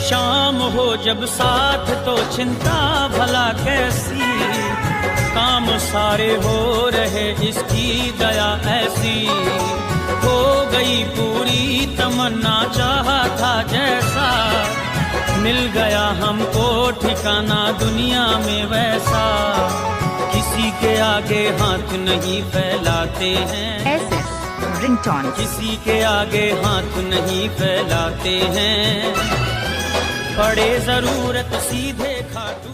शाम हो जब साथ तो चिंता भला कैसी, काम सारे हो रहे इसकी दया ऐसी। हो गई पूरी तमन्ना चाहा था जैसा, मिल गया हमको ठिकाना दुनिया में वैसा। किसी के आगे हाथ नहीं फैलाते हैं, रिंगटोन किसी के आगे हाथ नहीं फैलाते हैं। पड़े जरूरत सीधे खाटू